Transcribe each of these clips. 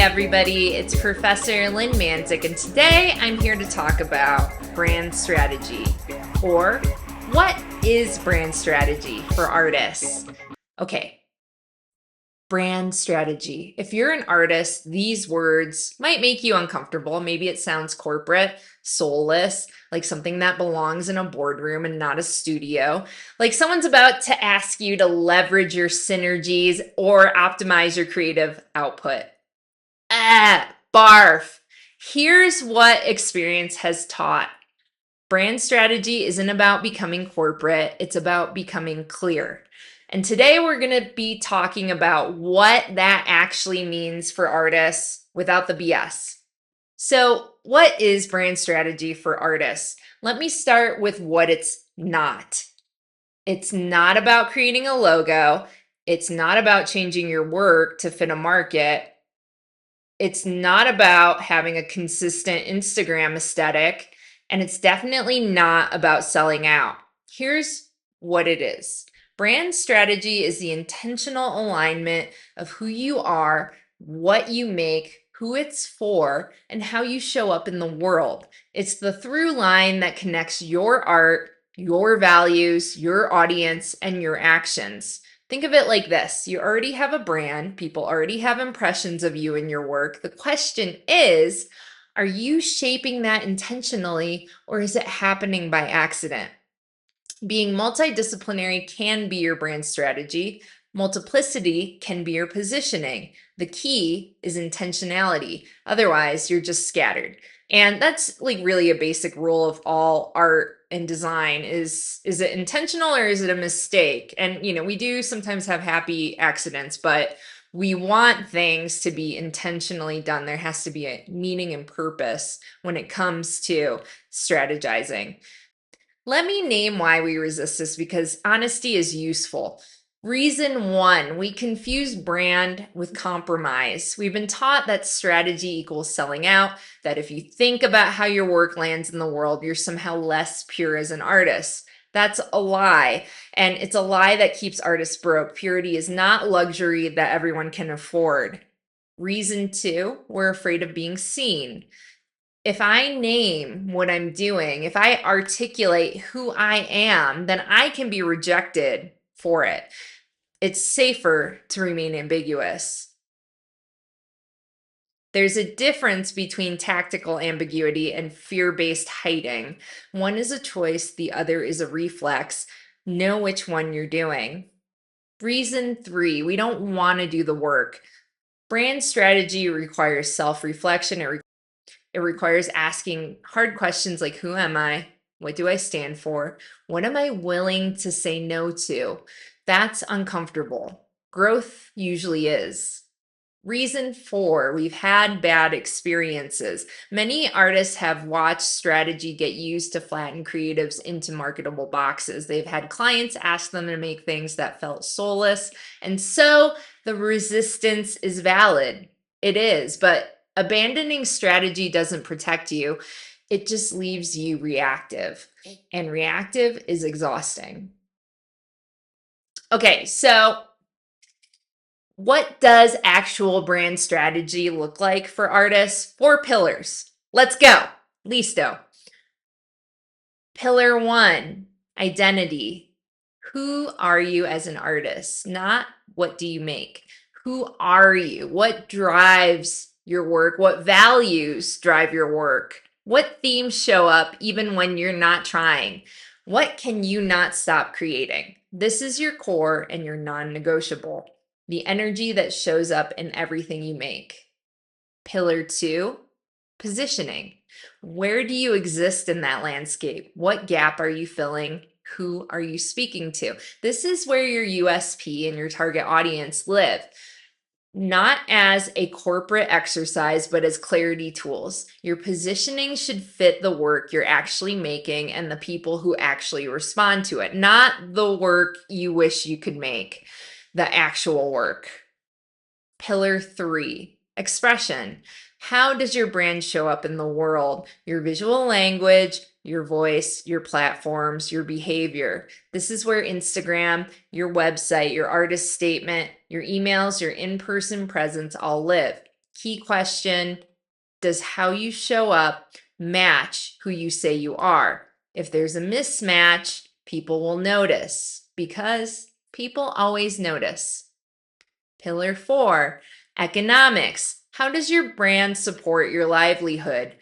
everybody, it's Professor Lynn Manzik, and today I'm here to talk about brand strategy, or what is brand strategy for artists? Okay, brand strategy. If you're an artist, these words might make you uncomfortable. Maybe it sounds corporate, soulless, like something that belongs in a boardroom and not a studio. Like someone's about to ask you to leverage your synergies or optimize your creative output. Barf. Here's what experience has taught. Brand strategy isn't about becoming corporate, it's about becoming clear. And today we're going to be talking about what that actually means for artists without the BS. So, what is brand strategy for artists? Let me start with what it's not. It's not about creating a logo. It's not about changing your work to fit a market. It's not about having a consistent Instagram aesthetic, and it's definitely not about selling out. Here's what it is. Brand strategy is the intentional alignment of who you are, what you make, who it's for, and how you show up in the world. It's the through line that connects your art, your values, your audience, and your actions. Think of it like this. You already have a brand. People already have impressions of you and your work. The question is, are you shaping that intentionally, or is it happening by accident? Being multidisciplinary can be your brand strategy. Multiplicity can be your positioning. The key is intentionality. Otherwise, you're just scattered. And that's like really a basic rule of all art and design is it intentional or is it a mistake? And we do sometimes have happy accidents, but we want things to be intentionally done. There has to be a meaning and purpose when it comes to strategizing. Let me name why we resist this, because honesty is useful. Reason one, we confuse brand with compromise. We've been taught that strategy equals selling out, that if you think about how your work lands in the world, you're somehow less pure as an artist. That's a lie, and it's a lie that keeps artists broke. Purity is not luxury that everyone can afford. Reason two, we're afraid of being seen. If I name what I'm doing, if I articulate who I am, then I can be rejected for it. It's safer to remain ambiguous. There's a difference between tactical ambiguity and fear-based hiding. One is a choice, the other is a reflex. Know which one you're doing. Reason three, we don't want to do the work. Brand strategy requires self-reflection. It requires asking hard questions like, who am I? What do I stand for? What am I willing to say no to? That's uncomfortable. Growth usually is. Reason four, we've had bad experiences. Many artists have watched strategy get used to flatten creatives into marketable boxes. They've had clients ask them to make things that felt soulless. And so the resistance is valid. It is, but abandoning strategy doesn't protect you. It just leaves you reactive, and reactive is exhausting. Okay, so what does actual brand strategy look like for artists? 4 pillars. Let's go. Listo. Pillar 1, identity. Who are you as an artist? Not what do you make? Who are you? What drives your work? What values drive your work? What themes show up even when you're not trying? What can you not stop creating? This is your core and your non-negotiable. The energy that shows up in everything you make. Pillar 2, positioning. Where do you exist in that landscape? What gap are you filling? Who are you speaking to? This is where your USP and your target audience live. Not as a corporate exercise, but as clarity tools. Your positioning should fit the work you're actually making and the people who actually respond to it, not the work you wish you could make. The actual work. Pillar 3, expression. How does your brand show up in the world? Your visual language, your voice, your platforms, your behavior. This is where Instagram, your website, your artist statement, your emails, your in-person presence all live. Key question: does how you show up match who you say you are? If there's a mismatch, people will notice because people always notice. Pillar 4, economics. How does your brand support your livelihood?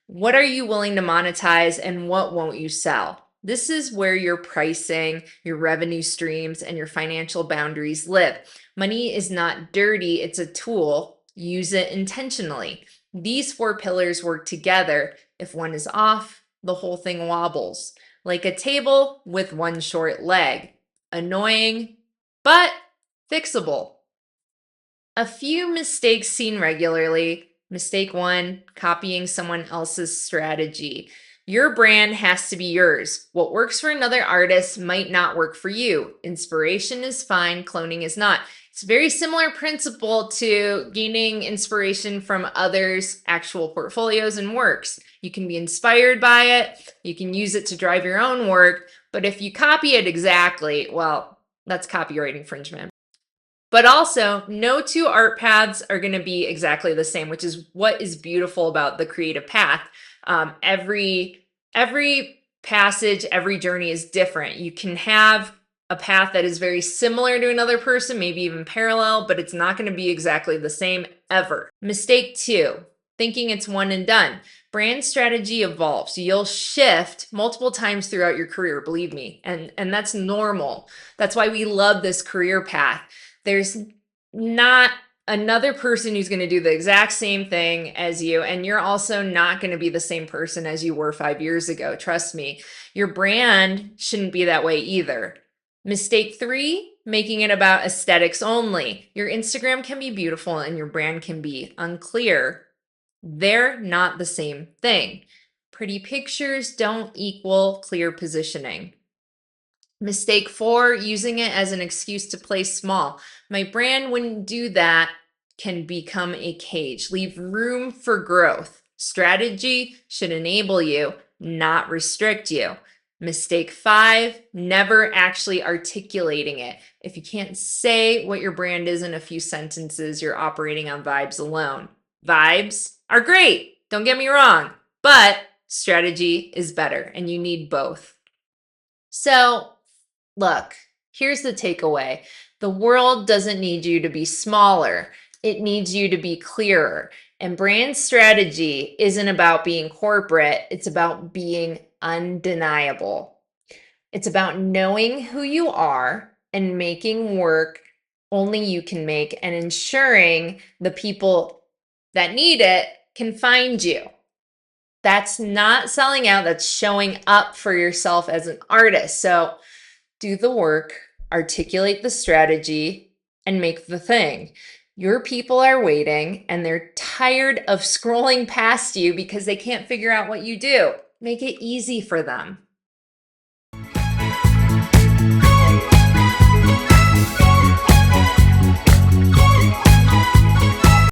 What are you willing to monetize and what won't you sell? This is where your pricing, your revenue streams, and your financial boundaries live. Money is not dirty, it's a tool. Use it intentionally. These 4 pillars work together. If one is off, the whole thing wobbles. Like a table with one short leg. Annoying, but fixable. A few mistakes seen regularly. Mistake 1, copying someone else's strategy. Your brand has to be yours. What works for another artist might not work for you. Inspiration is fine, cloning is not. It's a very similar principle to gaining inspiration from others' actual portfolios and works. You can be inspired by it, you can use it to drive your own work, but if you copy it exactly, well, that's copyright infringement. But also, no 2 art paths are going to be exactly the same, which is what is beautiful about the creative path. Every passage, every journey is different. You can have a path that is very similar to another person, maybe even parallel, but it's not going to be exactly the same ever. Mistake 2, thinking it's one and done. Brand strategy evolves. You'll shift multiple times throughout your career, believe me, and that's normal. That's why we love this career path. There's not another person who's going to do the exact same thing as you, and you're also not going to be the same person as you were 5 years ago. Trust me. Your brand shouldn't be that way either. Mistake 3, making it about aesthetics only. Your Instagram can be beautiful and your brand can be unclear. They're not the same thing. Pretty pictures don't equal clear positioning. Mistake 4, using it as an excuse to play small. My brand wouldn't do that can become a cage. Leave room for growth. Strategy should enable you, not restrict you. Mistake 5, never actually articulating it. If you can't say what your brand is in a few sentences, you're operating on vibes alone. Vibes are great, don't get me wrong, but strategy is better and you need both. So, look, here's the takeaway. The world doesn't need you to be smaller. It needs you to be clearer. And brand strategy isn't about being corporate. It's about being undeniable. It's about knowing who you are and making work only you can make and ensuring the people that need it can find you. That's not selling out. That's showing up for yourself as an artist. So, do the work, articulate the strategy, and make the thing. Your people are waiting and they're tired of scrolling past you because they can't figure out what you do. Make it easy for them.